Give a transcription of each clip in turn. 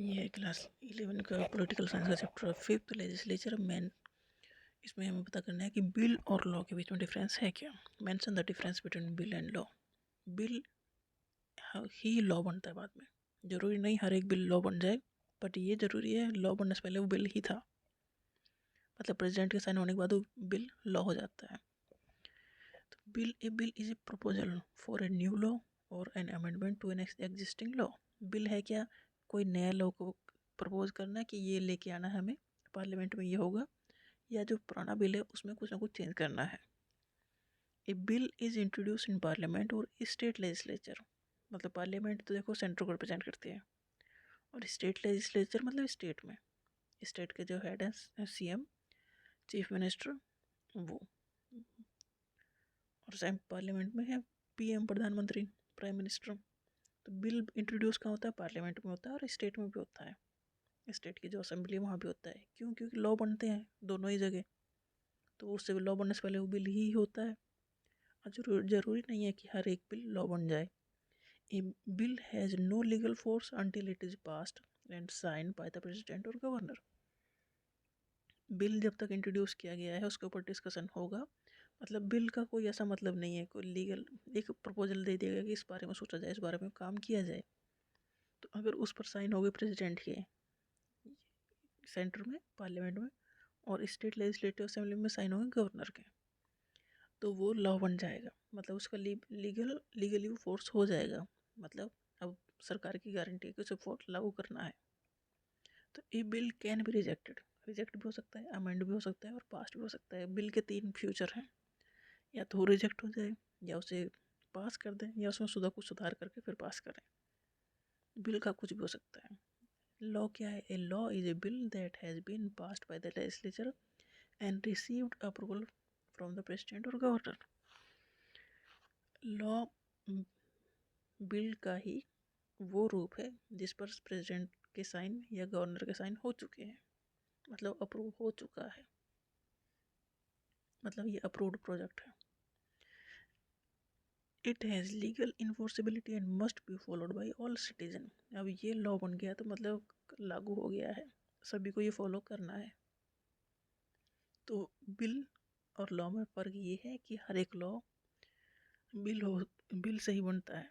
ये है क्लास 11 का पॉलिटिकल साइंस का चैप्टर 5th लेजिस्लेचर मैन। इसमें हमें पता करना है कि बिल और लॉ के बीच में डिफरेंस है क्या। Mention the difference between bill and law. Bill he law बनता है बाद में, जरूरी नहीं हर एक बिल लॉ बन जाए, बट ये जरूरी है लॉ बनने से पहले वो बिल ही था। मतलब प्रेसिडेंट के साइन होने के बाद वो बिल लॉ हो जाता है। तो bill is a proposal for a new law or an amendment to an existing law. Bill है क्या, कोई नया लॉ को प्रपोज करना है कि ये लेके आना है हमें पार्लियामेंट में, ये होगा, या जो पुराना बिल है उसमें कुछ ना कुछ चेंज करना है। A bill is introduce in parliament or state legislature. मतलब पार्लियामेंट तो देखो सेंटर को रिप्रेजेंट करती है, और स्टेट लेजिस्लेचर मतलब स्टेट में, स्टेट के जो हेड है सीएम, चीफ मिनिस्टर, वो। और सेम पार्लियामेंट में है पीएम, प्रधानमंत्री, प्राइम मिनिस्टर। तो बिल इंट्रोड्यूस कहाँ होता है, पार्लियामेंट में होता है और स्टेट में भी होता है। स्टेट की जो असेंबली है वहाँ भी होता है। क्यों? क्योंकि लॉ बनते हैं दोनों ही जगह, तो उससे लॉ बनने से पहले वो बिल ही होता है। और जरूरी नहीं है कि हर एक बिल लॉ बन जाए। A bill has no legal force until it is passed and sign by the president or governor. Bill जब तक इंट्रोड्यूस किया गया है उसके ऊपर डिस्कशन होगा। मतलब बिल का कोई ऐसा मतलब नहीं है, कोई लीगल एक प्रपोजल दे दिया गया कि इस बारे में सोचा जाए, इस बारे में काम किया जाए। तो अगर उस पर साइन हो गए प्रेसिडेंट के सेंटर में, पार्लियामेंट में, और स्टेट लेजिस्लेटिव असेंबली में साइन होंगे गवर्नर के, तो वो लॉ बन जाएगा। मतलब उसका लीगली वो फोर्स हो जाएगा। मतलब अब सरकार की गारंटी है कि उसे फोर्स लागू करना है। तो ये bill can be rejected, reject भी हो सकता है, अमेंड भी हो सकता है और पास भी हो सकता है। बिल के तीन फ्यूचर हैं, या तो रिजेक्ट हो जाए, या उसे पास कर दें, या उसमें कुछ सुधार करके फिर पास करें। बिल का कुछ भी हो सकता है। लॉ क्या है? A law is a bill that has been passed by the legislature and received approval from the president or governor. Law bill का ही वो रूप है जिस पर प्रेसिडेंट के साइन या गवर्नर के साइन हो चुके हैं, मतलब अप्रूव हो चुका है, मतलब ये अप्रूव्ड प्रोजेक्ट है। It has legal enforceability and must be followed by all citizen. अब ये लॉ बन गया तो मतलब लागू हो गया है, सभी को ये फॉलो करना है। तो बिल और लॉ में फ़र्क ये है कि हर एक लॉ बिल से ही बनता है।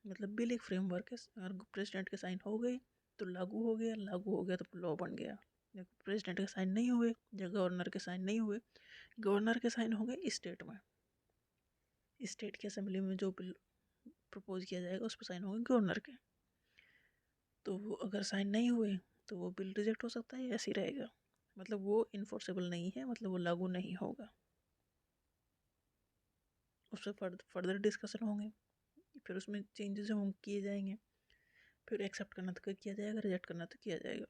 मतलब बिल एक फ्रेमवर्क है, अगर प्रेसिडेंट के साइन हो गए तो लागू हो गया, लागू हो गया तो लॉ बन गया। प्रेसिडेंट के साइन नहीं हुए या गवर्नर के साइन नहीं हुए, गवर्नर के साइन हो गए स्टेट में, स्टेट की असेंबली में जो बिल प्रपोज किया जाएगा उस पर साइन होंगे गवर्नर के। तो वो अगर साइन नहीं हुए तो वो बिल रिजेक्ट हो सकता है, ऐसे ही रहेगा। मतलब वो इन्फोर्सेबल नहीं है, मतलब वो लागू नहीं होगा। उससे फर्दर डिस्कशन होंगे, फिर उसमें चेंजेस होंगे, किए जाएंगे, फिर एक्सेप्ट करना तो किया जाएगा, रिजेक्ट करना तो किया जाएगा।